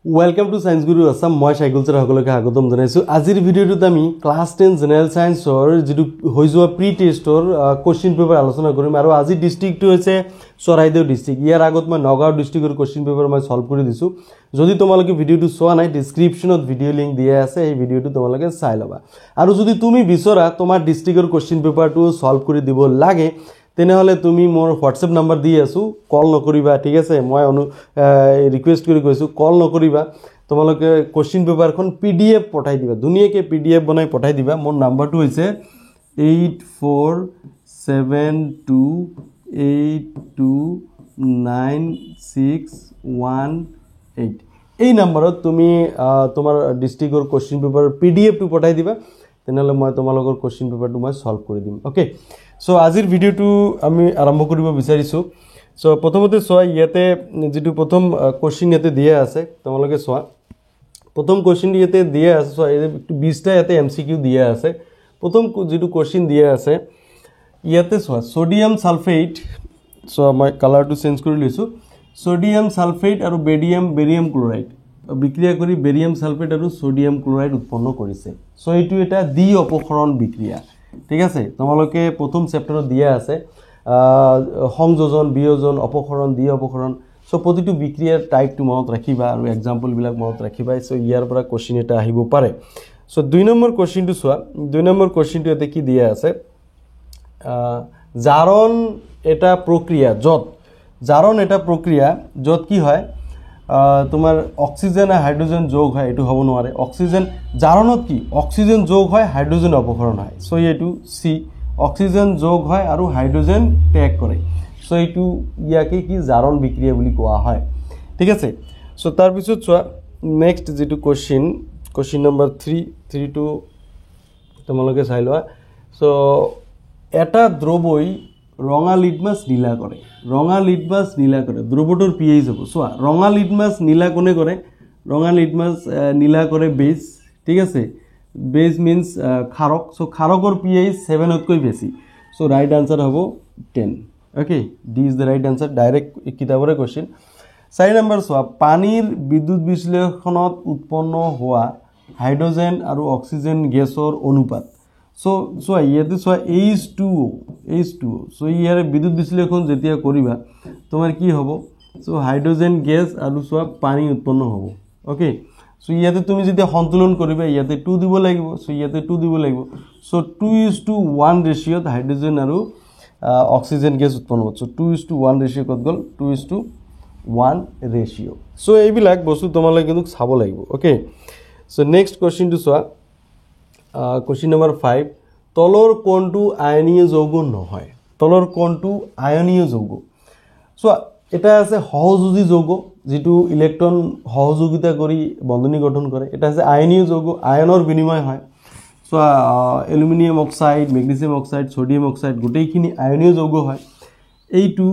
Welcome to Science Guru Assam. মই সাইকুল sir সকলকে স্বাগতম জানাইছো। আজিৰ ভিডিওটোত আমি ক্লাস 10 জেনাৰেল সায়েন্সৰ যেটো হৈ যোৱা প্ৰি টেষ্টৰ কোশ্চেন পেপাৰ আলোচনা কৰিম আৰু আজি ডিস্ট্ৰিক্টটো হৈছে চৰাইদেউ ডিস্ট্ৰিক্ট। ইয়াৰ আগত মই নগাঁও ডিস্ট্ৰিক্টৰ কোশ্চেন পেপাৰ মই সলভ কৰি দিছো। যদি তোমালোকে ভিডিওটো চোৱা নাই ডেসক্ৰিপচনত ভিডিও লিংক দিয়া আছে, এই ভিডিওটো তোমালোকে চাই লবা। আৰু যদি তুমি বিচৰা তোমাৰ ডিস্ট্ৰিক্টৰ কোশ্চেন পেপাৰটো সলভ কৰি দিব লাগে তেনেহলে তুমি মোৰ হোয়াটসঅ্যাপ নাম্বাৰ দিয়ে আছো, কল নকৰিবা, ঠিক আছে? মই ৰিকোয়েস্ট কৰি কৈছো কল নকৰিবা, তোমালোকে কোশ্চেন পেপাৰখন পিডিএফ পঠাই দিবা, ধুনীয়াকে পিডিএফ বনাই পঠাই দিবা। মোৰ নাম্বাৰটো হৈছে 8472829618। এই নাম্বাৰত তুমি তোমাৰ ডিস্ট্ৰিক্টৰ কোশ্চেন পেপাৰ পিডিএফটো পঠাই দিবা, তেনেহলে মই তোমালোকৰ কোশ্চেন পেপাৰটো মই সলভ কৰি দিম। ওকে, সো আজিৰ ভিডিওটো আমি আৰম্ভ কৰিব বিচাৰিছো। সো প্ৰথমতে চোৱা, ইয়াতে যেটো প্ৰথম কোশ্চেন ইয়াতে দিয়া আছে, তোমালোকে চোৱা প্ৰথম কোশ্চেন ইয়াতে দিয়া আছে। সো একটু 20টা ইয়াতে এমসিকিউ দিয়া আছে। প্ৰথম যেটো কোশ্চেন দিয়া আছে ইয়াতে চোৱা, সোডিয়াম সালফেট, সো মই কালাৰটো চেঞ্জ কৰি লৈছো। সোডিয়াম সালফেট আৰু বেৰিয়াম ক্লোৰাইড বিক্ৰিয়া কৰি বেৰিয়াম সালফেট আৰু সোডিয়াম ক্লোৰাইড উৎপন্ন কৰিছে। সো এইটো এটা দ্বি অপসৰণ বিক্ৰিয়া, ঠিক আছে? তোমালোকে প্ৰথম চেপ্টাৰত দিয়া আছে সংযোজন, বিয়োজন, অপসৰণ, দ্বি অপসৰণ। সো প্ৰতিটো বিক্ৰিয়াৰ টাইপটো মনত ৰাখিবা আৰু এক্সাম্পল বিলাক মনত ৰাখিবা। সো ইয়াৰ পৰা কোশ্চেন এটা আহিব পাৰে। সো 2 নম্বৰ কোশ্চেনটো চোৱা। 2 নম্বৰ কোশ্চেনটো এতে কি দিয়া আছে, জাৰণ এটা প্ৰক্ৰিয়া যত কি হয় তোমাৰ অক্সিজেন আৰু হাইড্ৰোজেন যোগ হয়, এটো হ'ব নোৱাৰে। অক্সিজেন জাৰণত কি অক্সিজেন যোগ হয়, হাইড্ৰোজেন অপসৰণ হয়। সো এইটো সি, অক্সিজেন যোগ হয় আৰু হাইড্ৰোজেন ত্যাগ কৰে। সো এইটো ইয়াকে কি জাৰণ বিক্ৰিয়া বুলি কোৱা হয়, ঠিক আছে? সো তাৰ পিছত চোৱা নেক্সট যেটো কোশ্চেন নম্বৰ 3 টু তোমালোকে চাই লোৱা। সো এটা দ্ৰৱই ৰঙা লিটমাছ নীলা কৰে, দ্ৰৱটোৰ পিএইচ হ'ব। চোৱা, ৰঙা লিটমাছ নীলা কোনে কৰে? ৰঙা লিটমাছ নীলা কৰে বেজ, ঠিক আছে? বেজ মিন্স ক্ষাৰক। সো ক্ষাৰকৰ পিএইচ 7তকৈ বেছি। সো ৰাইট আনসাৰ হ'ব 10। Okay, D is the right answer, direct কিতাবৰে কোশ্চেন। 4 নম্বৰ চোৱা, পানীৰ বিদ্যুৎ বিশ্লেষণত উৎপন্ন হোৱা হাইড্ৰোজেন আৰু অক্সিজেন গেছৰ অনুপাত। সো চোৱা ইয়াতে চোৱা H2O। সো ইয়াৰে বিদ্যুৎ বিশ্লেষণ যেতিয়া কৰিবা তোমাৰ কি হ'ব? সো হাইড্ৰোজেন গেছ আৰু চোৱা পানী উৎপন্ন হ'ব। ওকে, সো ইয়াতে তুমি যেতিয়া সন্তুলন কৰিবা ইয়াতে 2 দিব লাগিব। সো ইয়াতে 2 দিব লাগিব। সো 2:1 ৰেশিওত হাইড্ৰোজেন আৰু অক্সিজেন গেছ উৎপন্ন হ'ব। সো 2:1 ৰেশিও কত গল? 2:1 ৰেশিও। সো এইবিলাক বস্তু তোমালোকে কিন্তু চাব লাগিব। ওকে, সো নেক্সট কোশ্চেনটো চোৱা। কোশ্চেন নম্বৰ 5, তলৰ কোণটো আয়নীয় যৌগ নহয়। চোৱা, এটা আছে সহযোগী যৌগ যেটো ইলেক্ট্ৰন সহযোগিতা কৰি বন্ধনী গঠন কৰে। এটা আছে আয়নীয় যৌগ, আয়নৰ বিনিময় হয়। চোৱা, aluminium oxide, magnesium oxide, sodium oxide গোটেইখিনি আয়নীয় যৌগ হয়। এইটো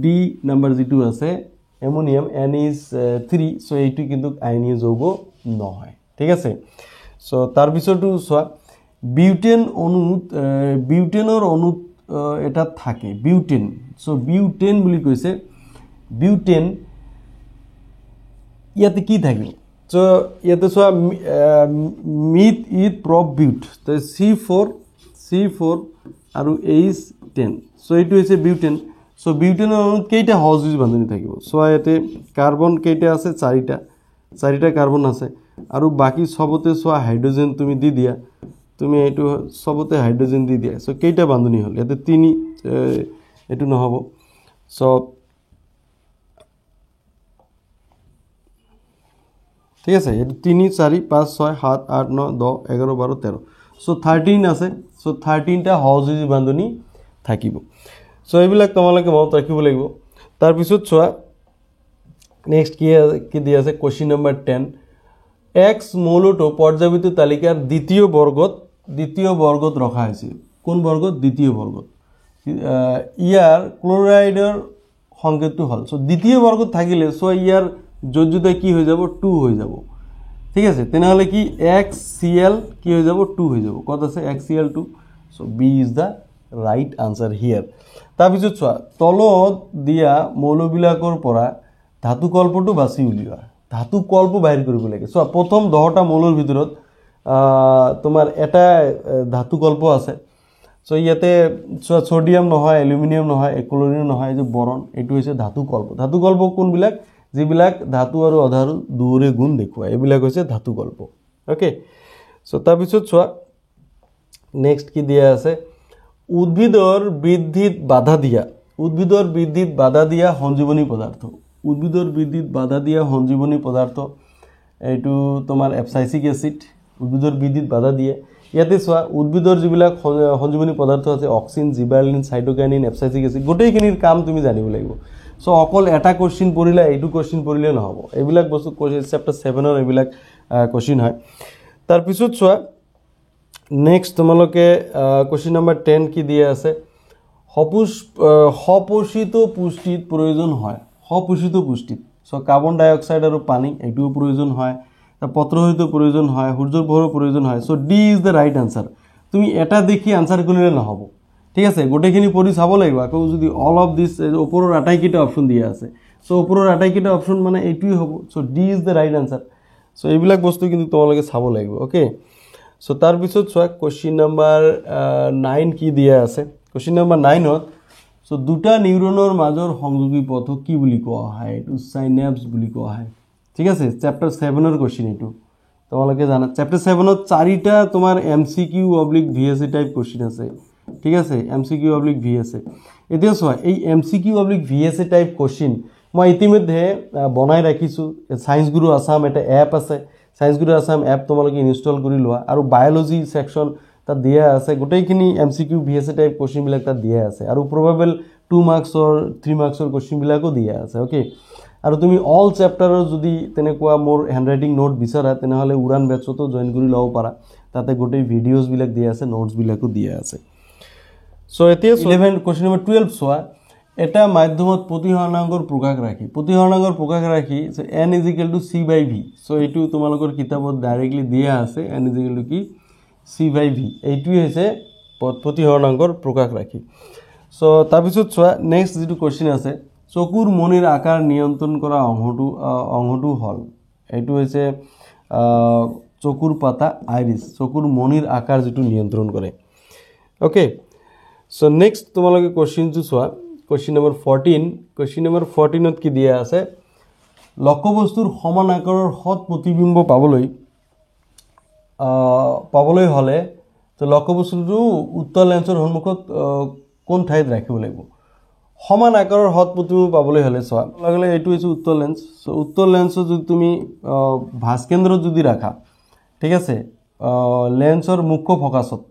ডি নম্বৰ যেটো আছে এমোনিয়াম NH3, সো এইটো কিন্তু আয়নীয় যৌগ নহয়, ঠিক আছে? সো তাৰ পিছতো চোৱা, বিউটেনৰ অনুত এটা থাকে বিউটেন। সো বিউটেন বুলি কৈছে। বিউটেন ইয়াতে কি থাকে? সো ইয়াতে চোৱা মিথ ইথ প্ৰপ বিউট, তো C4 আৰু H10। সো এইটো হৈছে বিউটেন। সো বিউটেনৰ অনুত কেইটা সহযোগী বান্ধনী থাকিব? চোৱা ইয়াতে কাৰ্বন কেইটা আছে? 4টা কাৰ্বন আছে। আৰু বাকি সবতে চোৱা হাইড্ৰোজেন তুমি দি দিয়া, তুমি এইটো সবতে হাইড্ৰোজেন দি দিয়া। সো কেইটা বান্ধনী হল? ইয়াতে 3, এটো নহব। সো ঠিক আছে, এটো 3 4 5 6 7 8 9 10 11 12 13। সো 13 আছে। সো 13টা সহযোগী বান্ধনী থাকিব। সো এইবিলাক তোমালোকে মনত ৰাখিব লাগিব। তাৰ পিছত চোৱা নেক্সট কি দিয়া আছে? কোশ্চেন নম্বৰ 10, এক্স মৌলটো পৰ্যায়বৃত্ত তালিকাৰ দ্বিতীয় বৰ্গত ৰখা হৈছে। কোন বৰ্গত? দ্বিতীয় বৰ্গত। ইয়াৰ ক্লোৰাইডৰ সংকেতটো হল। সো দ্বিতীয় বৰ্গত থাকিলে সো ইয়াৰ যোজ্যতা কি হৈ যাব? 2 হৈ যাব, ঠিক আছে? তেনেহলে কি HCl কি হৈ যাব? 2 হৈ যাব। কত আছে HCl2? So B is the right answer here. তাৰ পিছত চোৱা, তলত দিয়া মৌলবিলাকৰ পৰা ধাতু কল্পটো বাছি উলিওৱা। ধাতু কল্প বাহিৰ কৰিব লাগে সো প্ৰথম 10টা মৌলৰ ভিতৰত তোমাৰ এটা ধাতু কল্প আছে সো ইয়াতে সোডিয়াম নহয় এলুমিনিয়াম নহয় ক্লোৰিন নহয় যে বৰন এটো হৈছে ধাতু কল্প কোনবিলাক যিবিলাক ধাতু আৰু অধাতু দুৰে গুণ দেখুৱায় এইবিলাক হৈছে ধাতু কল্প ওকে সো তাৰ পিছত চোৱা নেক্সট কি দিয়া আছে উদ্ভিদৰ বৃদ্ধিত বাধা দিয়া সঞ্জীৱনী পদাৰ্থ এইটো তোমাৰ এপসাইসিক এসিড উদ্ভিদৰ বৃদ্ধিত বাধা দিয়ে ইয়াতে চোৱা উদ্ভিদৰ যিবিলাক সঞ্জীৱনী পদাৰ্থ আছে অক্সিন জিবাৰলিন সাইটোকাইনিন এপসাইসিক এসিড গোটেইখিনিৰ কাম তুমি জানিব লাগিব সো অকল এটা কোশ্চেন পঢ়িলে এইটো কোশ্চেন পঢ়িলে নহব এইবিলাক বস্তু চেপ্টাৰ 7 ৰ এইবিলাক কোশ্চেন হয় তাৰ পিছত চোৱা নেক্সট তোমালোকে কোশ্চেন নম্বৰ 10 কি দিয়া আছে সপোষিত পুষ্টিত প্ৰয়োজন হয় সপোষিত পুষ্টিত সো কাৰ্বন ডাই অক্সাইড আৰু পানী এটোও প্ৰয়োজন হয় পত্ৰহিত প্ৰয়োজন হয় সূৰ্যৰ পোহৰৰ প্ৰয়োজন হয় so D is the right answer তুমি এটা দেখি আনসাৰ কৰিলে নহব ঠিক আছে গোটেইখিনি পঢ়ি চাব লাগিব আকৌ যদি অল অফ দিস ওপৰৰ আটাইকিটা অপচন দিয়া আছে সো ওপৰৰ আটাইকিটা অপচন মানে এইটোই হ'ব so D is the right answer so এইবিলাক বস্তু কিন্তু তোমালোকে চাব লাগিব ওকে সো তাৰ পিছত চোৱা কোশ্চেন নম্বৰ 9 কি দিয়া আছে কোশ্চেন নম্বৰ 9 ত সো দুটা নিউৰনৰ মাজৰ সংযোগী পথক কি বুলি কোৱা হয় এটো সাইনাপস বুলি কোৱা হয় ঠিক আছে চ্যাপ্টাৰ 7 ৰ কোশ্চেন এটো তোমালোকে জানা চ্যাপ্টাৰ 7 ত চাৰিটা তোমাৰ MCQ/VSA টাইপ কোশ্চেন আছে ঠিক আছে MCQ/VSA এতিয়া চোৱা এই MCQ/VSA টাইপ কোশ্চেন মই ইতিমধ্যে বনাই ৰাখিছো সায়েন্স গুৰু আসাম এটা এপ আছে সায়েন্স গুৰু আসাম এপ তোমালোকে ইনষ্টল কৰি লোৱা আৰু বায়োলজি সেকশন তাত দিয়া আছে গোটেইখিনি MCQ/VSA টাইপ কোশ্চেন বিলাক তাত দিয়া আছে আৰু প্ৰবাবল 2 মাৰ্কছৰ 3 মাৰ্কছৰ কোশ্চেন বিলাকো দিয়া আছে ওকে আৰু তুমি অল চ্যাপ্টাৰৰ যদি তেনেকুৱা মোৰ হ্যান্ডৰাইটিং নোট বিচাৰা তেনেহলে উড়ান বেচতো জয়েন কৰি লও পাৰা তাতে গোটেই ভিডিওস বিলাক দিয়া আছে নোটস বিলাকো দিয়া আছে সো এতিয়া 11 কোশ্চেন নম্বৰ 12 চোৱা এটা মাধ্যমত প্ৰতিহৰণাঙ্গৰ প্ৰকাশ ৰাখি সো n = c/v সো এইটো তোমালোকৰ কিতাপত ডাইৰেক্টলি দিয়া আছে n = কি c/v এইটোই হৈছে প্ৰতিহৰণাঙ্গৰ প্ৰকাশ ৰাখি সো তাৰ পিছত চোৱা নেক্সট যেটো কোশ্চেন আছে চকুৰ মনিৰ আকাৰ নিয়ন্ত্ৰণ কৰা অংশটো হল এইটো হৈছে চকুৰ পাতা আইৰিস চকুৰ মনিৰ আকাৰ যেটো নিয়ন্ত্ৰণ কৰে ওকে সো নেক্সট তোমালোকে কোশ্চেনটো চোৱা কোশ্চেন নম্বৰ 14 ত কি দিয়া আছে লক্ষ্যবস্তুৰ সমান আকাৰৰ হত প্ৰতিবিম্ব পাবলৈ হলে তো লক্ষ্যবস্তুটো উত্তল লেন্সৰ সন্মুখত কোন ঠাইত ৰাখিব লাগিব সমান আকাৰৰ হত প্ৰতিবিম্ব পাবলৈ হলে চোৱা লাগলে এইটো হৈছে উত্তল লেন্স সো উত্তল লেন্সৰ যদি তুমি ভাস্কেন্দ্ৰত যদি ৰাখা ঠিক আছে লেন্সৰ মুখ্য ফোকাসত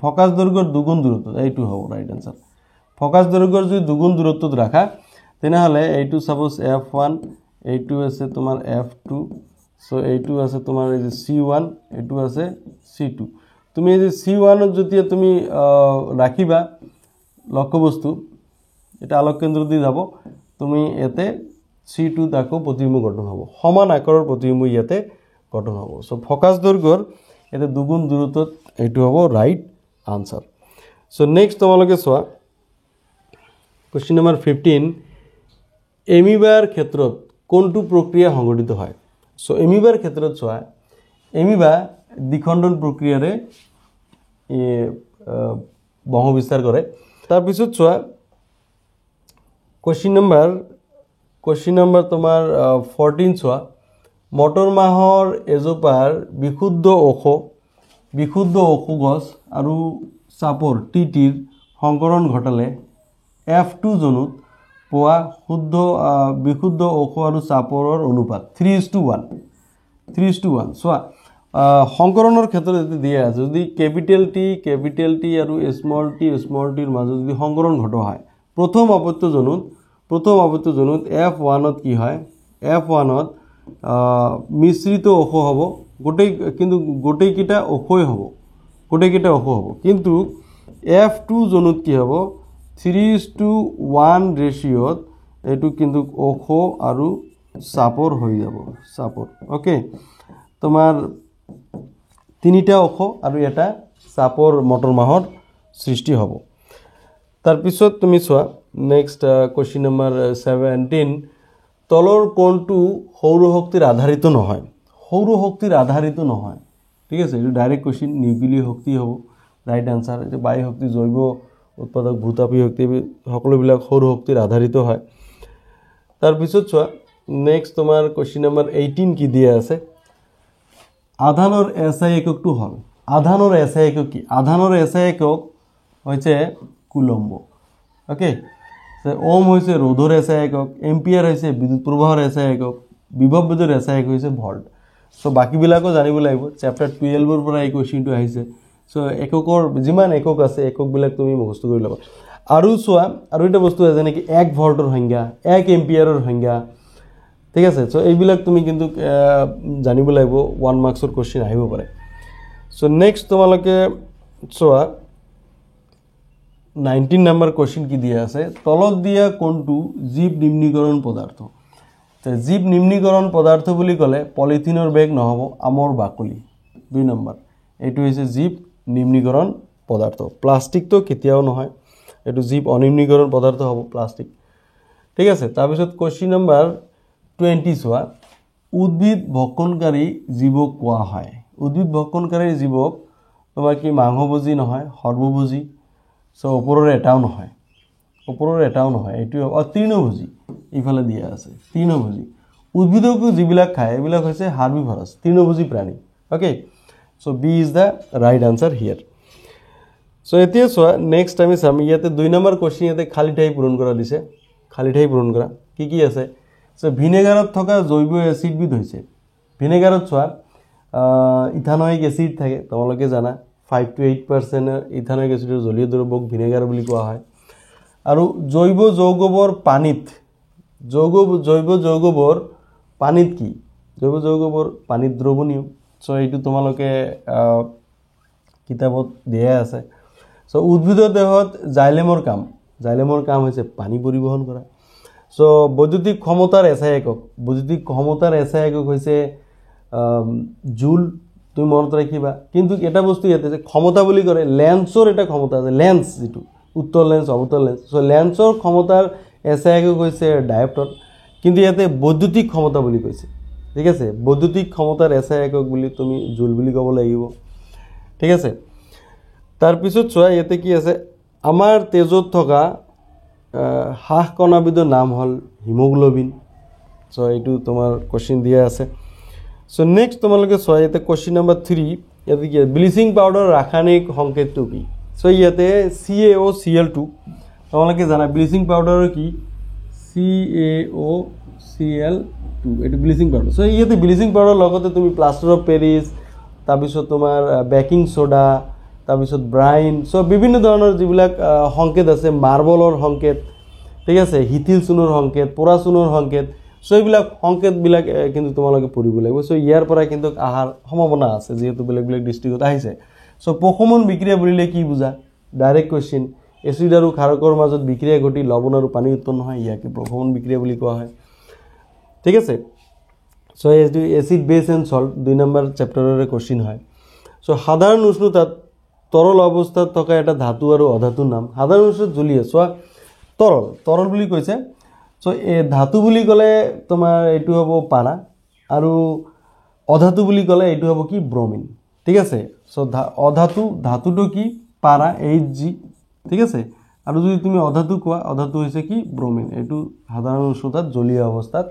ফোকাস দৈৰ্ঘ্যৰ দুগুণ দূৰত্বত এইটো হ'ব ৰাইট আনসাৰ ফোকাস দৈৰ্ঘ্যৰ যদি দুগুণ দূৰত্বত ৰাখা তেনেহলে এইটো সাপোজ f1 এইটো আছে তোমাৰ f2 সো এইটো আছে তোমাৰ এই যে c1 এইটো আছে c2 তুমি এই যে c1 ত যদি তুমি ৰাখিবা লক্ষ্যবস্তু এটা আলোক কেন্দ্ৰ দি যাব তুমি এতে c2 তাকো প্ৰতিবিম্ব গঠন হ'ব সমান আকাৰৰ প্ৰতিবিম্ব ইয়াতে গঠন হ'ব সো ফোকাস দৈৰ্ঘ্যৰ এতে দুগুণ দূৰত্বত এইটো হ'ব ৰাইট আনসাৰ সো নেক্সট তোমালোকে চোৱা কোশ্চেন নম্বৰ 15 এমিবাৰ ক্ষেত্ৰত কোনটো প্ৰক্ৰিয়া সংঘটিত হয় সো এমিবাৰ ক্ষেত্ৰত চোৱা এমিবা দ্বিখণ্ডন প্ৰক্ৰিয়াৰে বংশ বিস্তাৰ কৰে তাৰ পিছত চোৱা কোশ্চেন নম্বৰ তোমাৰ 14 চোৱা মটৰ মাহৰ এজোপাৰ বিশুদ্ধ ঔষ গছ আৰু চাপৰ টিটিৰ সংকৰণ ঘটালে F2 জনুত পোৱা বিশুদ্ধ ঔষ আৰু চাপৰৰ অনুপাত 3:1 চোৱা সংকৰণৰ ক্ষেত্ৰত দিয়া আছে যদি ক্যাপিটাল টি আৰু স্মল টিৰ মাজত যদি সংকৰণ ঘটোৱা হয় প্ৰথম অপত্য জনুত F1 ত কি হয় F1 ত মিশ্রিত ঔষ হ'ব গোটেইকিটা ঔষই হ'ব কিন্তু F2 জনুত কি হ'ব 3:1 ৰেশিওত এটো কিন্তু ঔষ আৰু চাপৰ হৈ যাব ওকে তোমাৰ তিনিটা ঔষ আৰু এটা চাপৰ মটৰ মাহৰ সৃষ্টি হ'ব তাৰ পিছত তুমি চোৱা নেক্সট কোশ্চেন নম্বৰ 17 তলৰ কোণটো সৌৰ শক্তিৰ আধাৰিত নহয় সৌৰ শক্তিৰ আধাৰিত নহয় ঠিক আছে এইটো ডাইৰেক্ট কোৱেশ্চন নিউক্লিয়াৰ শক্তি হ'ব ৰাইট আনসাৰ এটা বায়ু শক্তি জৈৱ উৎপাদক ভূতাপীয় শক্তি সকলোবিলাক সৌৰ শক্তিৰ আধাৰিত হয় তাৰ পিছত চোৱা নেক্সট তোমাৰ কোৱেশ্চন নম্বৰ 18 কি দিয়া আছে আধানৰ এসআই এককটো হল আধানৰ এসআই একক কি আধানৰ এসআই একক হৈছে কুলম্ব ওকে ওম হৈছে ৰোধৰ এসআই একক এম্পিয়াৰ হৈছে বিদ্যুৎ প্ৰবাহৰ এসআই একক বিভৱ বিদ্যুৎৰ এসআই একক হৈছে ভোল্ট সো বাকিবিলাকো জানিব লাগিব চ্যাপ্টাৰ 12 ৰ পৰা এই কোৱেশ্চনটো আহিছে সো এককৰ যিমান একক আছে এককবিলাক তুমি মুখস্থ কৰি ল'বা আৰু চোৱা আৰু এটা বস্তু আছে যেনে কি 1 ভোল্টৰ সংজ্ঞা 1 এম্পিয়াৰৰ সংজ্ঞা ঠিক আছে সো এইবিলাক তুমি কিন্তু জানিব লাগিব 1 মাৰ্কছৰ কোৱেশ্চন আহিব পাৰে সো নেক্সট তোমালোকে চোৱা 19 নম্বৰ কোৱেশ্চন কি দিয়া আছে তলত দিয়া কোনটো জীৱ নিম্নীকৰণ পদাৰ্থ তে জীৱ নিম্নীকৰণ পদাৰ্থ বুলি ক'লে পলিথিনৰ বেগ নহব আমৰ বাকলি 2 নম্বৰ এটো হৈছে জীৱ নিম্নীকৰণ পদাৰ্থ প্লাষ্টিক তো কেতিয়াও নহয় এটো জীৱ অনিম্নীকৰণ পদাৰ্থ হ'ব প্লাষ্টিক ঠিক আছে তাৰ পিছত কোৱেশ্চন নম্বৰ 20 চোৱা উদ্ভিদ ভক্ষণকাৰী জীৱক কোৱা হয় উদ্ভিদ ভক্ষণকাৰী জীৱক তোমাৰ কি মাংসভোজী নহয় সৰ্বভোজী সো ওপৰৰ এটাও নহয় এটো তৃণভোজী ইফালে দিয়া আছে তৃণভোজী উদ্ভিদক যিবিলাক খায় এবিলাক হৈছে হাৰ্বিভৰাছ তৃণভোজী প্ৰাণী okay so B is the right answer here so এতিয়া চোৱা নেক্সট আমি চাম ইয়াতে 2 নম্বৰ কোৱেশ্চন ইয়াতে খালি ঠাই পূৰণ কৰা দিছে খালি ঠাই পূৰণ কৰা কি আছে সো ভিনেগাৰত থকা জৈৱ এসিড বিধ হৈছে ভিনেগাৰত চোৱা ইথানয়িক এসিড থাকে তোমালোকে জানা 5 to 8% ইথানয়িক এসিডৰ জলীয় দ্ৰৱক ভিনেগাৰ বুলি কোৱা হয় আৰু জৈৱ যৌগবৰ পানীত জৈৱ যৌগবৰ পানীত কি জৈৱ যৌগবৰ পানীত দ্ৰৱণীয় সো এইটো তোমালোকে কিতাপত দিয়া আছে সো উদ্ভিদৰ দেহত জাইলেমৰ কাম হৈছে পানী পৰিবহন কৰা সো বৈদ্যুতিক ক্ষমতাৰ এসআই একক হৈছে জুল তুমি মনত ৰাখিবা কিন্তু এটা বস্তু ইয়াতে যে ক্ষমতা বুলি কৰে লেন্সৰ এটা ক্ষমতা আছে লেন্স যেটো উত্তল লেন্স অবতল লেন্স সো লেন্সৰ ক্ষমতাৰ এসআই একক হৈছে ডায়োপ্টৰ কিন্তু ইয়াতে বৈদ্যুতিক ক্ষমতা বুলি কৈছে ঠিক আছে বৈদ্যুতিক ক্ষমতাৰ এসআই একক বুলি তুমি জুল বুলি ক'ব লাগিব ঠিক আছে তাৰ পিছত চোৱা ইয়াতে কি আছে আমাৰ তেজত থকা হাঁহ কণাবিধৰ নাম হল হিমোগ্লোবিন সো এইটো তোমাৰ কোৱেশ্চন দিয়া আছে সো নেক্সট তোমালোকে চোৱা ইয়াতে কোৱেশ্চন নম্বৰ 3 ইয়াতে কি ব্লিচিং পাউডাৰ ৰাসায়নিক সংকেতটো কি সো ইয়াতে CaOCl2 তোমালোকে জানা ব্লিচিং পাউডাৰৰ কি CaOCl2 এটো ব্লিচিং পাউডাৰ সো ইয়াতে ব্লিচিং পাউডাৰ লগতে তুমি প্লাষ্টাৰ অফ পেৰিছ তাৰপিছত তোমাৰ বেকিং সোডা তাৰপিছত ব্ৰাইন সো বিভিন্ন ধৰণৰ যিবিলাক সংকেত আছে মাৰ্বলৰ সংকেত ঠিক আছে হিথিল চুনৰ সংকেত পোৰা চুনৰ সংকেত সো এইবিলাক সংকেত বিলাক কিন্তু তোমালোকে পঢ়িব লাগিব সো ইয়াৰ পৰা কিন্তু আহাৰ সম্ভাৱনা আছে যেহেতু বেলেগ ডিস্ট্ৰিক্টত আহিছে সো প্ৰশমন বিক্ৰিয়া বুলিলে কি বুজা ডাইৰেক্ট কোৱেশ্চন এসিড আৰু ক্ষাৰকৰ মাজত বিক্ৰিয়া ঘটি লৱণ আৰু পানী উৎপন্ন হয় ইয়াকে প্ৰশমন বিক্ৰিয়া বুলি কোৱা হয় ঠিক আছে so acid base and salt 2 number চ্যাপ্টাৰৰ কোৱেশ্চন হয় সো সাধাৰণ উষ্ণতাত তৰল অৱস্থাত থকা এটা ধাতু আৰু অধাতুৰ নাম সাধাৰণ উষ্ণতাত জ্বলিয়ে সো তৰল বুলি কৈছে সো এ ধাতু বুলি ক'লে তোমাৰ এটো হ'ব পাৰা আৰু অধাতু বুলি ক'লে এটো হ'ব কি ব্ৰোমিন ঠিক আছে সো ধাতুটো কি পাৰা Hg ঠিক আছে আৰু যদি তুমি অধাতু কোৱা অধাতু হৈছে কি ব্ৰোমিন এটো সাধাৰণ উষ্ণতাত জ্বলীয় অৱস্থাত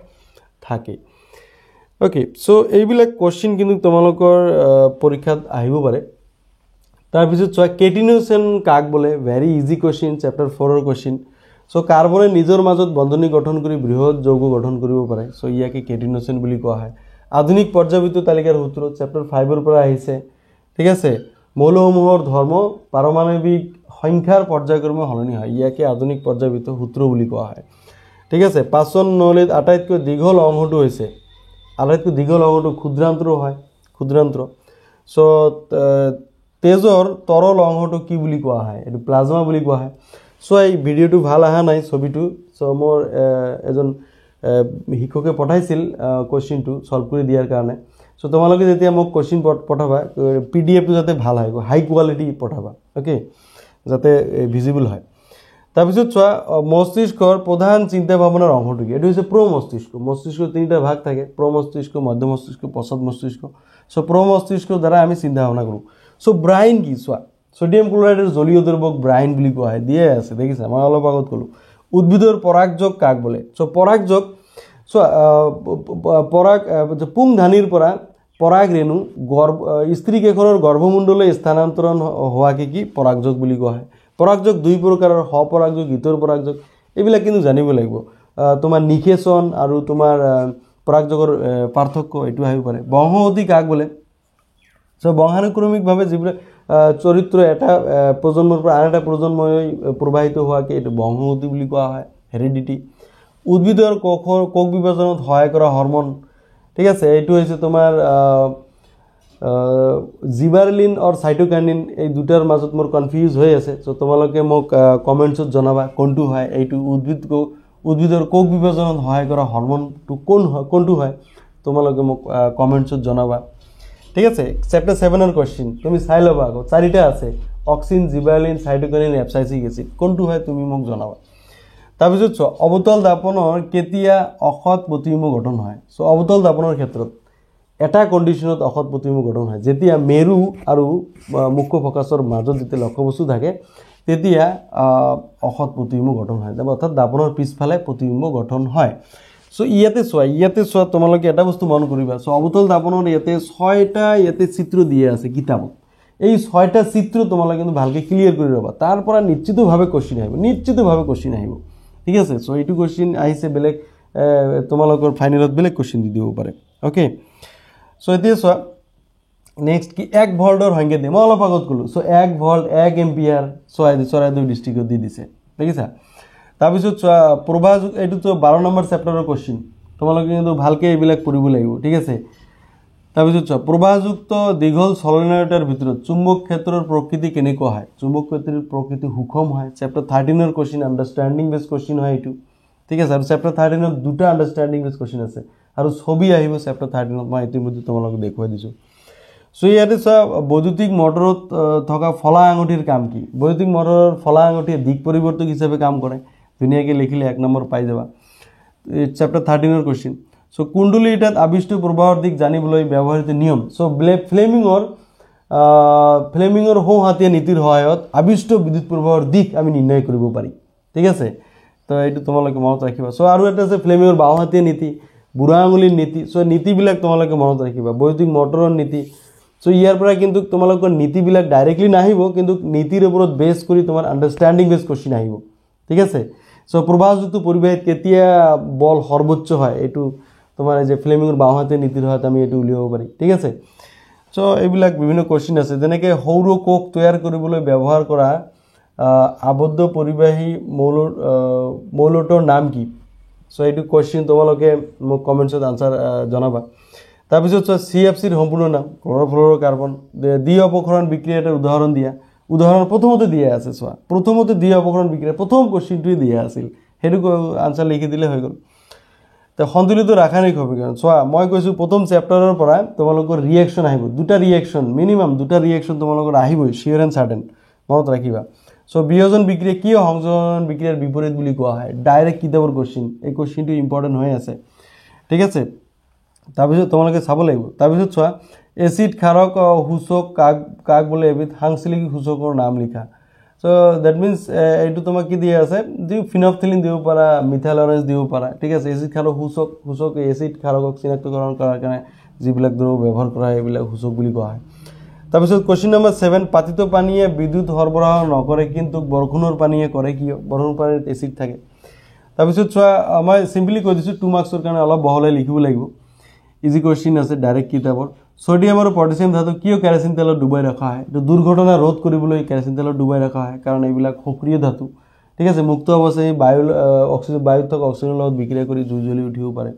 থাকে ওকে সো এইবিলাক কোৱেশ্চন কিন্তু তোমালোকৰ পৰীক্ষাত আহিব পাৰে তাৰ পিছত চোৱা কেটিনেশন কাক বলে ভেৰি ইজি কোৱেশ্চন চ্যাপ্টাৰ 4 ৰ কোৱেশ্চন সো কাৰ্বনে নিজৰ মাজত বন্ধনী গঠন কৰি বৃহৎ যৌগ গঠন কৰিব পাৰে সো ইয়াকে কেটিনেশন বুলি কোৱা হয় আধুনিক পৰ্যায়বৃত্ত তালিকাৰ সূত্ৰ চ্যাপ্টাৰ 5 ৰ পৰা আহিছে ঠিক আছে মৌলসমূহৰ ধৰ্ম পাৰমাণবিক সংখ্যাৰ পৰ্যায়ক্ৰমে সলনি হয় ইয়াকে আধুনিক পৰ্যায়বৃত্ত সূত্ৰ বুলি কোৱা হয় ঠিক আছে পাচন নলীত আটাইতকৈ দীঘল অংশটো হৈছে ক্ষুদ্ৰান্ত্ৰ হয় ক্ষুদ্ৰান্ত্ৰ সো তেজৰ তৰল অংশটো কি বুলি কোৱা হয় এটো প্লাজমা বুলি কোৱা হয় সো এই ভিডিওটো ভাল আহা নাই ছবিটো সো মোৰ এজন শিক্ষকে পঠাইছিল কোৱেশ্চনটো সলভ কৰি দিয়াৰ কাৰণে সো তোমালোকে যেতিয়া মোক কোৱেশ্চন পঠাবা পিডিএফ টো যাতে ভাল হয় হাই কোৱালিটি পঠাবা ওকে যাতে ভিজিবল হয় তাৰপিছত চোৱা মস্তিষ্কৰ প্ৰধান চিন্তা ভাৱনাৰ অংশটো কি? এইটো হৈছে প্ৰ মস্তিষ্ক। মস্তিষ্ক তিনিটা ভাগ থাকে, প্ৰ মস্তিষ্ক, মধ্য মস্তিষ্ক, পশ্চাৎ মস্তিষ্ক। চ' প্ৰ মস্তিষ্কৰ দ্বাৰা আমি চিন্তা ভাৱনা কৰোঁ। চ' ব্ৰাইন কি? চোৱা ছডিয়াম ক্লৰাইডৰ জলীয় দ্ৰৱক ব্ৰাইন বুলি কোৱা হয়, দিয়ে আছে দেখিছা, মই অলপ আগত ক'লোঁ। উদ্ভিদৰ পৰাগযোগ কাক বোলে? চ' পৰাগযোগ চোৱা পুংধানীৰ পৰা পৰাগ ৰেণু স্ত্ৰীকেইখনৰ গৰ্ভমণ্ডলৈ স্থানান্তৰণ হোৱাকে কি পৰাগযোগ বুলি কোৱা হয়। পৰাগযোগ দুই প্ৰকাৰৰ, সপৰাগযোগ, ইতৰ পৰাগযোগ, এইবিলাক কিন্তু জানিব লাগিব। তোমাৰ নিষেচন আৰু তোমাৰ পৰাগযোগৰ পাৰ্থক্য এইটো আহিব পাৰে। বংশগতি কাক বোলে? চ' বংশানুক্ৰমিকভাৱে যিবিলাক চৰিত্ৰ এটা প্ৰজন্মৰ পৰা আন এটা প্ৰজন্মলৈ প্ৰবাহিত হোৱাকে এইটো বংশগতি বুলি কোৱা হয়, হেৰিডিটি। উদ্ভিদৰ কোষ বিভাজনত সহায় কৰা হৰমন, ঠিক আছে, এইটো হৈছে তোমাৰ জিবাৰলিন আৰু চাইটোকাইনিন, এই দুটাৰ মাজত মোৰ কনফিউজ হৈ আছে। চ' তোমালোকে মোক কমেণ্টছত জনাবা কোনটো হয়। এইটো উদ্ভিদৰ কোষ বিভাজনত সহায় কৰা হৰমনটো কোনটো হয়, তোমালোকে মোক কমেণ্টছত জনাবা, ঠিক আছে। চেপ্টাৰ 7ৰ কুৱেশ্যন তুমি চাই ল'বা আকৌ, 4টা আছে, অক্সিন, জিবাৰলিন, চাইটোকাইনিন, এপচাইচিক এচিড, কোনটো হয় তুমি মোক জনাবা। তাৰপিছত চোৱা অৱতল দাপনৰ কেতিয়া অসৎ প্ৰতিবিম্ব গঠন হয়? চ' অৱতল দাপনৰ ক্ষেত্ৰত এটা কণ্ডিশ্যনত অসৎ প্ৰতিবিম্ব গঠন হয়, যেতিয়া মেৰু আৰু মুখ্য ফকাছৰ মাজত যেতিয়া লক্ষ্যবস্তু থাকে তেতিয়া অসৎ প্ৰতিবিম্ব গঠন হয়, অৰ্থাৎ দাপনৰ পিছফালে প্ৰতিবিম্ব গঠন হয়। চ' ইয়াতে চোৱা তোমালোকে এটা বস্তু মন কৰিবা। চ' অৱতল দাপনৰ ইয়াতে 6টা চিত্ৰ দিয়া আছে কিতাপত। এই 6টা চিত্ৰ তোমালোকে কিন্তু ভালকৈ ক্লিয়াৰ কৰি ল'বা, তাৰ পৰা নিশ্চিতভাৱে কুৱেশ্যন আহিব, ঠিক আছে। চ' এইটো কুৱেশ্যন আহিছে বেলেগ, তোমালোকৰ ফাইনেলত বেলেগ কুৱেশ্যন দি দিব পাৰে, অ'কে। চ' এতিয়া চোৱা নেক্সট কি, 1 ভল্টৰ সংজ্ঞা দিয়ে, মই অলপ আগত ক'লোঁ। চ' 1 ভল্ট 1 এম্পিয়াৰ চৰাইদেউ ডিষ্ট্ৰিক্টত দি দিছে, দেখিছা। তাৰপিছত চোৱা প্ৰবাহযোগ, এইটোতো 12 নম্বৰ চেপ্টাৰৰ কুৱেশ্যন, তোমালোকে কিন্তু ভালকৈ এইবিলাক পঢ়িব লাগিব, ঠিক আছে। তাৰপিছত চোৱা প্ৰবাহযুক্ত দীঘল সলনায়তাৰ ভিতৰত চুম্বক ক্ষেত্ৰৰ প্ৰকৃতি কেনেকুৱা হয়? চুম্বক ক্ষেত্ৰৰ প্ৰকৃতি সুষম হয়। চেপ্টাৰ 13ৰ কুৱেশ্যন, আণ্ডাৰষ্টেণ্ডিং বেছ কুৱেশ্যন হয় এইটো, ঠিক আছে। আৰু চেপ্টাৰ 13ত 2টা আণ্ডাৰষ্টেণ্ডিং বেছ কুৱেশ্যন আছে আৰু ছবি আহিব চেপ্টাৰ 13ত, মই ইতিমধ্যে তোমালোকক দেখুৱাই দিছোঁ। চ' ইয়াতে চোৱা বৈদ্যুতিক মটৰত থকা ফলা আঙুঠিৰ কাম কি? বৈদ্যুতিক মটৰৰ ফলা আঙুঠিয়ে দিক পৰিৱৰ্তক হিচাপে কাম কৰে, ধুনীয়াকৈ লিখিলে 1 নম্বৰ পাই যাবা, চেপ্টাৰ 13ৰ কুৱেশ্যন। চ' কুণ্ডলী এটাত আবিষ্ট প্ৰবাহৰ দিক জানিবলৈ ব্যৱহৃত নিয়ম। চ' ফ্লেমিঙৰ সোঁহাতীয়া নীতিৰ সহায়ত আবিষ্ট বিদ্যুৎ প্ৰবাহৰ দিশ আমি নিৰ্ণয় কৰিব পাৰি, ঠিক আছে। তো এইটো তোমালোকে মনত ৰাখিবা। চ' আৰু এটা আছে ফ্লেমিঙৰ বাওঁহাতীয়া নীতি, বুঢ়া আঙুলিৰ নীতি। চ' নীতিবিলাক তোমালোকে মনত ৰাখিবা, বৈদ্যুতিক মটৰৰ নীতি। চ' ইয়াৰ পৰা কিন্তু তোমালোকৰ নীতিবিলাক ডাইৰেক্টলি নাহিব, কিন্তু নীতিৰ ওপৰত বেছ কৰি তোমাৰ আণ্ডাৰষ্টেণ্ডিং বেছ কুৱেশ্যন আহিব, ঠিক আছে। চ' প্ৰবাহযুক্ত পৰিবাহীত কেতিয়া বল সৰ্বোচ্চ হয়? এইটো তোমাৰ এই যে ফ্লেমিঙৰ বাওঁহাতীয়া নীতিৰ সহায়ত আমি এইটো উলিয়াব পাৰি, ঠিক আছে। চ' এইবিলাক বিভিন্ন কুৱেশ্যন আছে, যেনেকৈ সৌৰ কোষ তৈয়াৰ কৰিবলৈ ব্যৱহাৰ কৰা আবদ্ধ পৰিবাহী মৌলটোৰ নাম কি? চ' এইটো কুৱেশ্যন তোমালোকে মোক কমেণ্টছত আনচাৰ জনাবা। তাৰপিছত চোৱা CFCৰ সম্পূৰ্ণ নাম, ক্লৰ'ফ্লুৰ'কাৰ্বন। দ্বি অপক্ষৰণ বিক্ৰিয়া এটাৰ উদাহৰণ দিয়া। উদাহৰণ প্ৰথমতে দিয়া আছে, চোৱা প্ৰথমতে দ্বি অপক্ষৰণ বিক্ৰিয়া প্ৰথম কুৱেশ্যনটোৱে দিয়া আছিল, সেইটো আনচাৰ লিখি দিলে হৈ গ'ল। তো সন্তুলিত ৰাসায়নিক সমীকৰণ, চোৱা মই কৈছোঁ প্ৰথম চেপ্টাৰৰ পৰা তোমালোকৰ ৰিয়েকশ্যন আহিব, 2টা ৰিয়েকশ্যন, মিনিমাম 2টা ৰিয়েকশ্যন তোমালোকৰ আহিবই, চিয়'ৰ এণ্ড চাৰ্টেন, মনত ৰাখিবা। চ' বিয়োজন বিক্ৰিয়া কিয় সংযোজন বিক্ৰিয়াৰ বিপৰীত বুলি কোৱা হয়? ডাইৰেক্ট কিতাপৰ কুৱেশ্যন, এই কুৱেশ্যনটো ইম্পৰ্টেণ্ট হৈ আছে, ঠিক আছে। তাৰপিছত তোমালোকে চাব লাগিব। তাৰপিছত চোৱা এচিড ক্ষাৰক সূচক কাক বোলে? এবিধ সাংশ্লেষিক সূচকৰ নাম লিখা। চ' ডেট মিনছ এইটো তোমাক কি দিয়া আছে, যি ফিনফথেলিন দিব পাৰা, মিথাইল অৰেঞ্জ দিব পাৰা, ঠিক আছে। এচিড ক্ষাৰক সূচক এচিড ক্ষাৰকক চিনাক্তকৰণ কৰাৰ কাৰণে যিবিলাক দ্ৰৱ ব্যৱহাৰ কৰা হয় এইবিলাক সূচক বুলি কোৱা হয়। তাৰপিছত কুৱেশ্যন নম্বৰ 7, পাতিত পানীয়ে বিদ্যুৎ সৰবৰাহ নকৰে কিন্তু বৰষুণৰ পানীয়ে কৰে, কিয়? বৰষুণৰ পানীত এচিড থাকে। তাৰপিছত চোৱা মই চিম্পলি কৈ দিছোঁ, 2 মাৰ্কছৰ কাৰণে অলপ বহলাই লিখিব লাগিব, ইজি কুৱেশ্যন আছে ডাইৰেক্ট কিতাপৰ। ছডিয়াম আৰু পটাছিয়াম ধাতু কিয় কেৰাচিন তেলত ডুবাই ৰখা হয়? এইটো দুৰ্ঘটনা ৰোধ কৰিবলৈ কেৰাচিন তেলত ডুবাই ৰখা হয়, কাৰণ এইবিলাক সক্ৰিয় ধাতু, ঠিক আছে। মুক্ত অৱস্থায় বায়ুত থকা অক্সিজেনৰ লগত বিক্ৰিয়া কৰি জুই জ্বলি উঠিব পাৰে।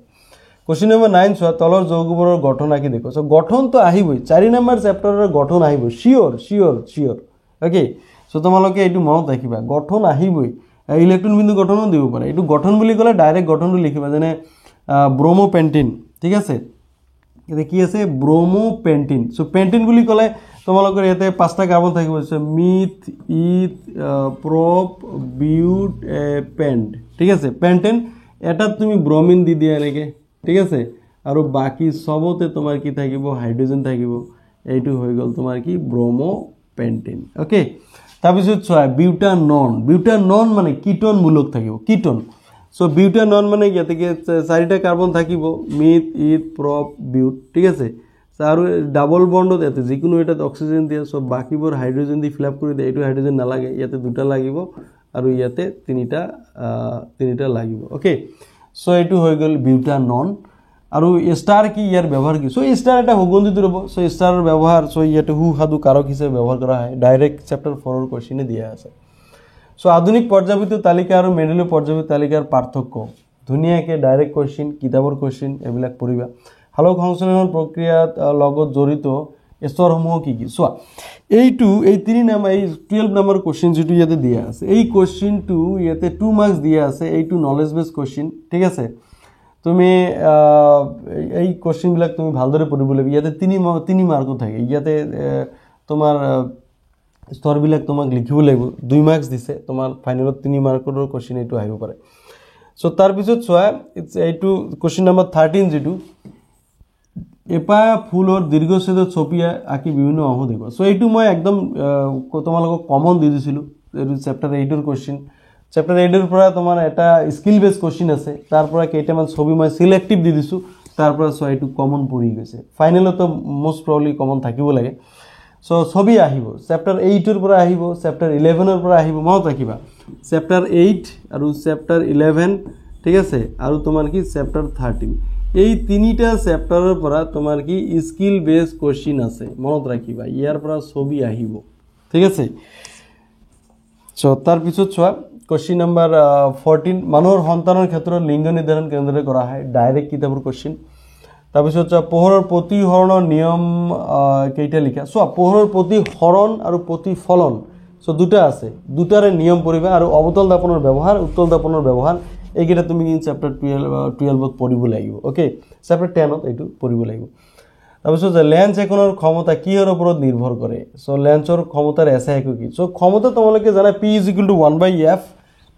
কুৱেশ্যন নম্বৰ 9 চোৱা তলৰ যৌগবোৰৰ গঠন আঁকি দেখো। চ' গঠনটো আহিবই, 4 নম্বৰ চেপ্টাৰৰ গঠন আহিব, চিয়'ৰ, অ'কে। চ' তোমালোকে এইটো মনত ৰাখিবা, গঠন আহিবই। ইলেক্ট্ৰন বিন্দু গঠনো দিব পাৰে, এইটো গঠন বুলি ক'লে ডাইৰেক্ট গঠনটো লিখিবা, যেনে ব্ৰম'পেণ্টিন, ঠিক আছে। এতিয়া কি আছে? ব্ৰম'পেণ্টিন। চ' পেণ্টিন বুলি ক'লে তোমালোকৰ ইয়াতে 5টা কাৰ্বন থাকিব মিথ ইথ প্ৰপ বিউট পেন্ট ঠিক আছে পেন্টেন এটাত তুমি ব্ৰমিন দি দিয়া এনেকে ঠিক আছে আৰু বাকি সবতে তোমাৰ কি থাকিব হাইড্ৰোজেন থাকিব এইটো হৈ গল তোমাৰ কি ব্ৰমো পেন্টেন ওকে তাৰপিছত চোৱা বিউটানন মানে কিটোন মূলক থাকিব কিটোন সো বিউটানন মানে ইয়াতে কি 4টা কাৰ্বন থাকিব মিথ ইথ প্ৰপ বিউট ঠিক আছে আৰু ডাবল বন্ডত এতে যিকোনো এটাত অক্সিজেন দিয়া সব বাকিবোৰ হাইড্ৰোজেন দি ফিল আপ কৰি দিয়ে এটো হাইড্ৰোজেন নালাগে ইয়াতে দুটা লাগিব আৰু ইয়াতে তিনিটা লাগিব ওকে সো এটো হৈ গল বিউটানন আৰু স্টাৰ কি ইয়াৰ ব্যৱহাৰ কি সো স্টাৰ এটা সুগন্ধিত ৰব সো স্টাৰৰ ব্যৱহাৰ সো ইয়াতে হুহাদু কাৰক হিচাপে ব্যৱহাৰ কৰা হয় ডাইৰেক্ট চ্যাপ্টাৰ 4 ৰ কোশ্চেনে দিয়া আছে সো আধুনিক পৰ্যাবৃত্ত তালিকা আৰু মেডেলৰ পৰ্যাবৃত্ত তালিকাৰ পাৰ্থক্য ধুনিয়াকে ডাইৰেক্ট কোশ্চেন কিতাবৰ কোশ্চেন এবিলাক পঢ়িবা হালক সংশ্লেষণ প্ৰক্ৰিয়াত লগত জড়িত স্তৰসমূহ কি কি সোৱা এইটো এই 3 নম্বৰ এই 12 নম্বৰ কোশ্চেন যেটো ইয়াতে দিয়া আছে এই কোশ্চেনটো ইয়াতে 2 মাৰ্কস দিয়া আছে এইটো নলেজ বেস কোশ্চেন ঠিক আছে তুমি এই কোশ্চেন বিলাক তুমি ভালদৰে পঢ়িব লাগিব ইয়াতে 3 মাৰ্ক থাকে ইয়াতে তোমাৰ স্তৰ বিলাক তোমাক লিখিব লাগিব 2 মাৰ্কস দিছে তোমাৰ ফাইনালত 3 মাৰ্কৰ কোশ্চেন এইটো আহিব পাৰে সো তাৰ পিছত সোৱা এইটো কোশ্চেন নম্বৰ 13 যেটো এপা ফুলৰ দীৰ্ঘছেদত ছপিয়া আকি বিভিন্ন অংশ দেখো সো এইটো মই একদম তোমালোকক কমন দি দিছিলো এইটো চ্যাপ্টাৰ 8 ৰ কোশ্চেন চ্যাপ্টাৰ 8 ৰ পৰা তোমাৰ এটা স্কিল বেস কোশ্চেন আছে তাৰ পৰা কেইটামান ছবি মই সিলেক্টিভ দি দিছো তাৰ পৰা সো এইটো কমন পৰি গৈছে ফাইনালত মোস্ট প্ৰবলি কমন থাকিব লাগে সো ছবি আহিব চ্যাপ্টাৰ 8 ৰ পৰা আহিব চ্যাপ্টাৰ 11 ৰ পৰা আহিব মনত ৰাখিবা চ্যাপ্টাৰ 8 আৰু চ্যাপ্টাৰ 11 ঠিক আছে আৰু তোমাৰ কি চ্যাপ্টাৰ 13 এই তিনিটা চ্যাপ্টাৰৰ পৰা তোমাৰ কি স্কিল বেস কোশ্চেন আছে মনত ৰাখিবা ইয়াৰ পৰা ছবি আহিব ঠিক আছে সো তাৰ পিছত চোৱা কোশ্চেন নম্বৰ 14 মানুহৰ সন্তানৰ ক্ষেত্ৰত লিংগ নিৰ্ধাৰণ কেনেদৰে কৰা হয় ডাইৰেক্ট কিতাবৰ কোশ্চেন তাৰ পিছত চোৱা পোহৰৰ প্ৰতিহৰণৰ নিয়ম কেইটা লিখা চোৱা পোহৰৰ প্ৰতিহৰণ আৰু প্ৰতিফলন সো দুটা আছে দুটাৰে নিয়ম পঢ়িবা আৰু অবতল দাপনৰ ব্যৱহাৰ উত্তল দাপনৰ ব্যৱহাৰ এইকেইটা তুমি চ্যাপ্টাৰ 12 ত পঢ়িব লাগিব ওকে চ্যাপ্টাৰ 10 ত এইটো পঢ়িব লাগিব তাৰপিছত লেন্স এখনৰ ক্ষমতা কিহৰ ওপৰত নিৰ্ভৰ কৰে সো লেন্সৰ ক্ষমতাৰ এছাই কি সো ক্ষমতা তোমালোকে জানা p = 1/f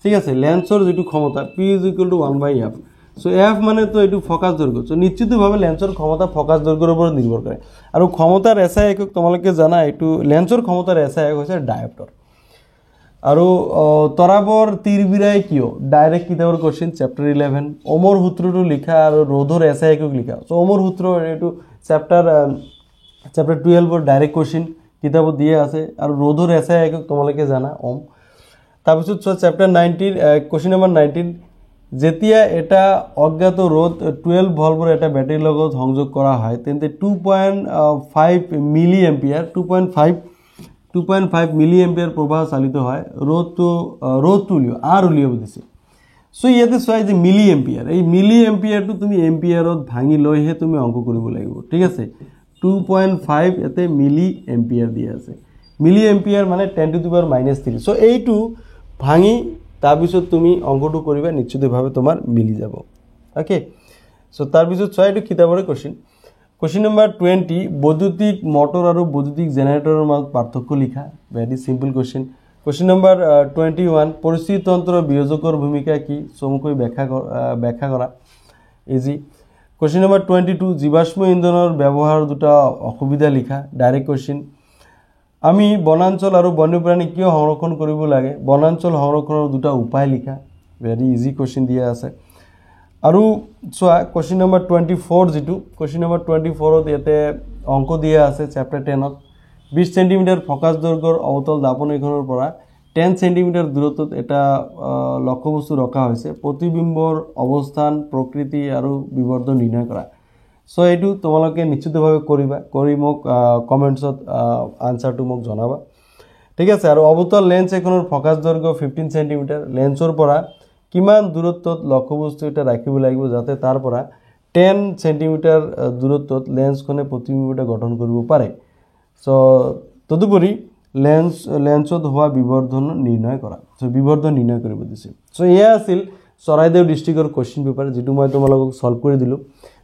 ঠিক আছে লেন্সৰ যেটো ক্ষমতা p = 1/f সো f মানে তো এইটো ফোকাস দৈৰ্ঘ্য সো নিশ্চিতভাৱে লেন্সৰ ক্ষমতা ফোকাস দৈৰ্ঘ্যৰ ওপৰত নিৰ্ভৰ কৰে আৰু ক্ষমতাৰ এছাই একক তোমালোকে জানা এইটো লেন্সৰ ক্ষমতাৰ এছাই একক হৈছে ডায়োপ্টাৰ আৰু তৰাবৰ তীৰবিৰাই কিয় ডাইৰেক্ট কিতাবৰ কোশ্চেন চ্যাপ্টাৰ 11 ওমৰ সূত্ৰটো লিখা আৰু ৰোধৰ এছাই একক লিখা সো ওমৰ সূত্ৰ এইটো চ্যাপ্টাৰ 12 ৰ ডাইৰেক্ট কোশ্চেন কিতাবত দিয়া আছে আৰু ৰোধৰ এছাই একক তোমালোকে জানা ওম তাৰ পিছত চ্যাপ্টাৰ 19 কোশ্চেন নম্বৰ 19 যেতিয়া এটা অজ্ঞাত ৰোধ 12 ভল্টৰ এটা ব্যাটাৰীৰ লগত সংযোগ কৰা হয় তেন্তে 2.5 মিলি এম্পিয়াৰ 2.5 মিলি এম্পিয়াৰ প্ৰবাহ চালিত হয় ৰোধটো উলিয়াব দিছে সো ইয়াতে চাই যে মিলি এম্পিয়াৰ এই মিলি এম্পিয়াৰটো তুমি এম্পিয়াৰত ভাঙি লৈহে তুমি অংক কৰিব লাগিব ঠিক আছে 2.5 এতে মিলি এম্পিয়াৰ দিয়া আছে মিলি এম্পিয়াৰ মানে 10⁻³ সো এইটো ভাঙি তাৰ পিছত তুমি অংকটো কৰিবা নিশ্চিতভাৱে তোমাৰ মিলি যাব ওকে সো তাৰ পিছত চাই এইটো কিতাবৰে কোশ্চেন নম্বৰ 20 বৈদ্যুতিক মটৰ আৰু বৈদ্যুতিক জেনাৰেটৰৰ মাজত পাৰ্থক্য লিখা ভেৰি সিম্পল কোশ্চেন নম্বৰ 21 পৰিস্থিতিতন্ত্ৰৰ বিয়োজকৰ ভূমিকা কি চমুকৈ ব্যাখ্যা কৰা ইজি কোশ্চেন নম্বৰ 22 জীৱাশ্ম ইন্ধনৰ ব্যৱহাৰ দুটা অসুবিধা লিখা ডাইৰেক্ট কোশ্চেন আমি বনাঞ্চল আৰু বন্যপ্ৰাণী কিয় সংৰক্ষণ কৰিব লাগে বনাঞ্চল সংৰক্ষণৰ দুটা উপায় লিখা ভেৰি ইজি কোশ্চেন দিয়া আছে আৰু চোৱা কোশ্চেন নম্বৰ 24 যেটো কোশ্চেন নম্বৰ 24 ত ইয়াতে অংক দিয়া আছে চ্যাপ্টাৰ 10 ত 20 সেন্টিমিটাৰ ফোকাস দৈৰ্ঘ্যৰ অবতল দাপন এখনৰ পৰা 10 সেন্টিমিটাৰ দূৰত্বত এটা লক্ষ্যবস্তু ৰখা হৈছে প্ৰতিবিম্বৰ অৱস্থান প্ৰকৃতি আৰু বিবৰ্ধন নিৰ্ণয় কৰা সো এইটো তোমালোকে নিশ্চিতভাৱে কৰিবা কৰি মোক কমেন্টছত আনসাৰটো মোক জনাবা ঠিক আছে আৰু অবতল লেন্স এখনৰ ফোকাস দৈৰ্ঘ্য 15 সেন্টিমিটাৰ লেন্সৰ পৰা কিমান দূৰত্বত লক্ষ্যবস্তু এটা ৰাখিব লাগিব যাতে তাৰ পৰা 10 সেন্টিমিটাৰ দূৰত্বত লেন্সখনে প্ৰতিবিম্বটা গঠন কৰিব পাৰে সো তদুপৰি লেন্সত হোৱা বিবৰ্ধন নিৰ্ণয় কৰা সো বিবৰ্ধন নিৰ্ণয় কৰিব দিছে সো এয়া আছিল চৰাইদেউ ডিস্ট্ৰিক্টৰ কোশ্চেন পেপাৰ যেটো মই তোমালোকক সলভ কৰি দিলো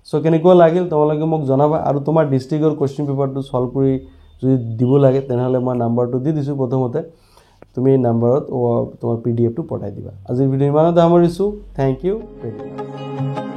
সো কেনেকুৱা লাগিল তোমালোকে মোক জনাবা আৰু তোমাৰ ডিস্ট্ৰিক্টৰ কোশ্চেন পেপাৰটো সলভ কৰি যদি দিব লাগে তেনেহ'লে মই নাম্বাৰটো দি দিছোঁ প্ৰথমতে তুমি এই নাম্বাৰত তোমাৰ PDF টো পঠাই দিবা আজিৰ ভিডিঅ' ইমানতে সামৰিছোঁ থেংক ইউ ভেৰি মাছ